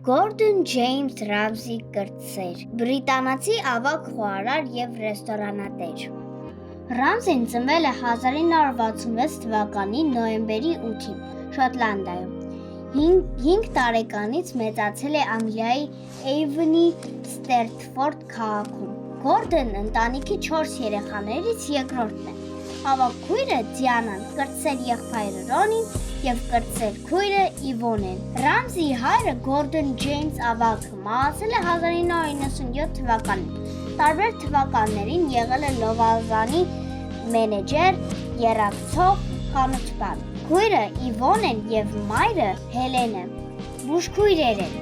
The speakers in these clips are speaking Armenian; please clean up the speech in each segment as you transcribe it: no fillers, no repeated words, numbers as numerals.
Գորդոն Ջեյմս Ռամզի կրտսեր, բրիտանացի ավագ խոհարար և ռեստորանատեր։ Ռամզին ծնվել է 1966 թվականի նոյեմբերի 8-ին Շոտլանդիայում։ 5 տարեկանից մեծացել է Անգլիայի Էյվոնի Ստերտֆորդ քաղաքում։ Գորդոն ընտանիքի 4 երեխաներից երկրորդն է։ Ավագ քույրը Դիանան, կրտսեր եղբայրը Ռոնին և կրտսեր քույրը Իվոնեն։ Ռամզիի հայրը Գորդոն Ջեյմս ավագը մահացել է 1997 թվականին։ Տարբեր թվականներին եղել է լվազանի մենեջեր, եռակցող, խանութպան։ Քույրը Իվոնեն և մայրը Հելենը բուժքույրեր են։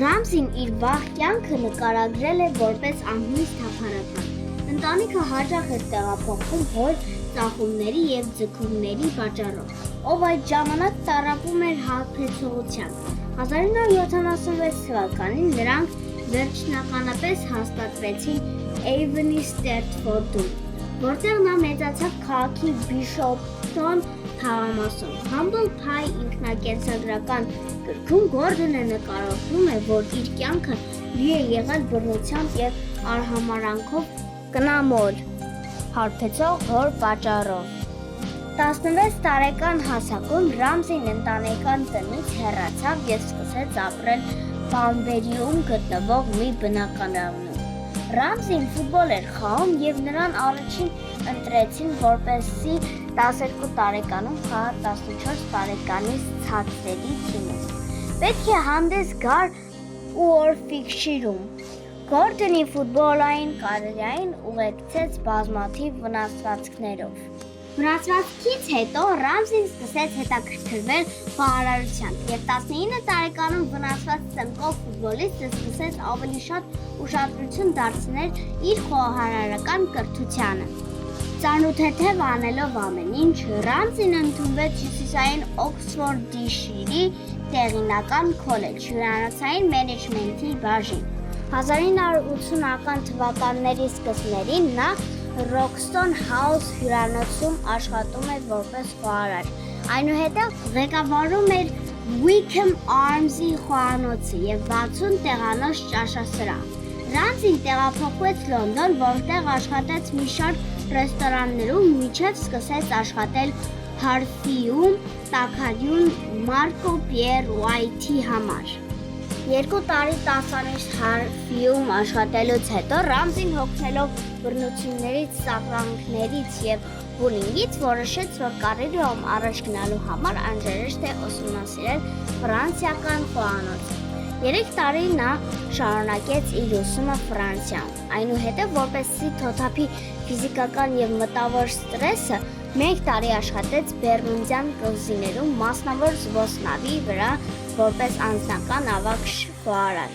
Ռամզին իր վաղ կյանքը նկարագրել է որպես անհույս թափառական։ Ընտանիքը հաճախ էր տեղափոխվում հոր ծախումների և ձգումների պատճառով, ով այդ ժամանակ տառապում էր հարբեցողությամբ։ 1976 թվականին նրանք վերջնականապես հաստատվեցին Էյվոնի Ստերտֆորդում, որտեղ նա մեծացավ քաղաքի Բիշոփթոն թաղամասում։ Humble Pie ինքնակենսագրական գրքում Գորդոնը նկարագրում է, որ իր կյանքը լի է եղել բռնությամբ և արհամարհանքով կնամոլ հարբեցող հոր պատճառով։ 16 տարեկան հասակում Ռամզին ընտանեկան տնից հեռացավ և սկսեց ապրել Բանբերիում գտնվող մի բնակարանում։ Ռամզին ֆուտբոլ էր խաղում և նրան առաջին ընտրեցին որպեսզի 12 տարեկանում խաղա 14 տարեկանից ցածրերի թիմում։ Պետք է հանդես գար Ուորֆիկշիրում։ Գորդոնի ֆուտբոլային կարիերային ուղեկցեց բազմաթիվ վնասվածքներով։ Վնասվածքից հետո Ռամզին սկսեց հետաքրքրվել խոհարարությամբ և 19 տարեկանում վնասված ծնկով ֆուտբոլիստը սկսեց ավելի շատ ուշադրություն դարձնել իր խոհարարական կրթությանը։ Ծանոթ անելով ամեն ինչ, Ռամզին ընդունվեց հյուսիսային Օքսֆորդշիրի տեղինական քոլեջ հյուրանոցային մենեջմենթի բաժին։ 1980-ական թվականների սկզբներին նա Ռոքստոն Հաուս հյուրանոցում աշխատում էր որպես խոհարար։ Այնուհետև ղեկավարում էր Wickham Arms-ի խոհանոցը և 60 տեղանոց ճաշասրահ։ Ռամզին տեղափոխվեց Լոնդոն, որտեղ աշխատեց մի շարք ռեստորաններում, մինչև սկսեց աշխատել Հարֆիում տաքարյուն Մարկո Պիեր Ուայթի համար։ 2 տարի տասանիշ Հարֆիում աշխատելուց հետո Ռամզին հոգնելով բռնություններից, սաղրանքներից և բուլինգից որոշեց, որ կարիերայում առաջ գնալու համար անհրաժեշտ է ուսումնասիրել ֆրանսիական խոհանոցը։ 3 տարի նա շարունակեց իր ուսումը Ֆրանսիայում։ Այնուհետև, որպեսզի թոթափի ֆիզիկական և մտավոր ստրեսը, 1 տարի աշխատեց Բերմուդյան կղզիներում մասնավոր զբոսնավի վրա որպես անձնական ավագ խոհարար։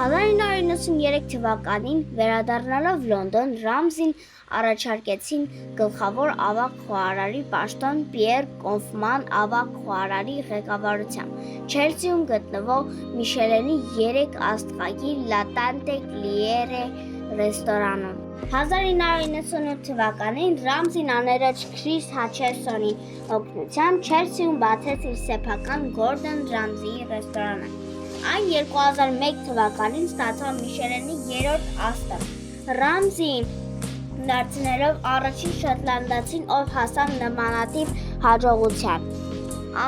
1993 թվականին վերադառնալով Լոնդոն, Ռամզին առաջարկեցին գլխավոր ավագ խոհարարի պաշտոն Պիեր Կոֆման ավագ խոհարարի ղեկավարությամբ Չելսիում գտնվող Միշելենի 3 աստղագիր Լա Տանտե Կլիերը ռեստորանում։ 1998 թվականին Ռամզին աներոջ Քրիս Հաչեսոնի օգնությամբ Չելսիում բացեց իր սեփական Գորդոն Ռամզիի ռեստորանը։ Այն 2001 թվականին ստացավ Միշելենի 3-րդ աստղ։ Ռամզին դարձնելով առաջին շոտլանդացին, ով հասավ նմանատիպ հաջողության։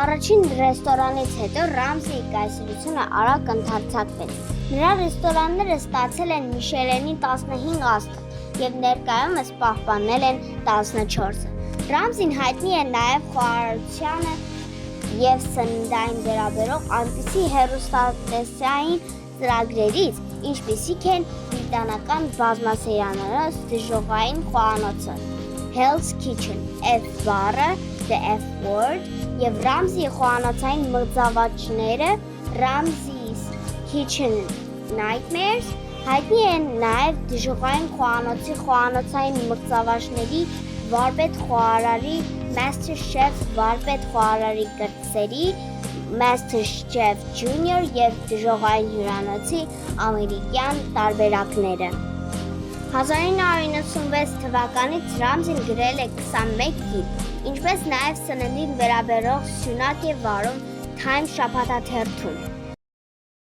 Առաջին ռեստորանից հետո Ռամզիի կայսրությունը արագ ընդարձակվեց։ Նրա ռեստորանները ստացել են Միշելենի 15 աստղ և ներկայումս պահպանել են 14-ը։ Ռամզին հայտնի է նաև խոհարարությանը և սննդային վերաբերող այնպիսի հեռուստատեսային ծրագրերից, ինչպիսիք են բրիտանական բազմասերիալներով դժոխային խոհանոցը Hell's Kitchen, F-Bar-ը, The F-Word և Ռամզիի խոհանոցային մրցավազքները Ramsay's Kitchen Nightmares, հայտնի են նաև դժոխային խոհանոցի խոհանոցային մրցավազքների վարպետ խոհարարի MasterChef վարպետ խոհարարի կրտսերի MasterChef Junior և դժոխային հյուրանոցի ամերիկյան տարբերակները։ 1996 թվականից Ռամզին գրել է 21 գիրք, ինչպես նաև սննդին վերաբերող սյունակ է վարում Time շաբաթաթերթում։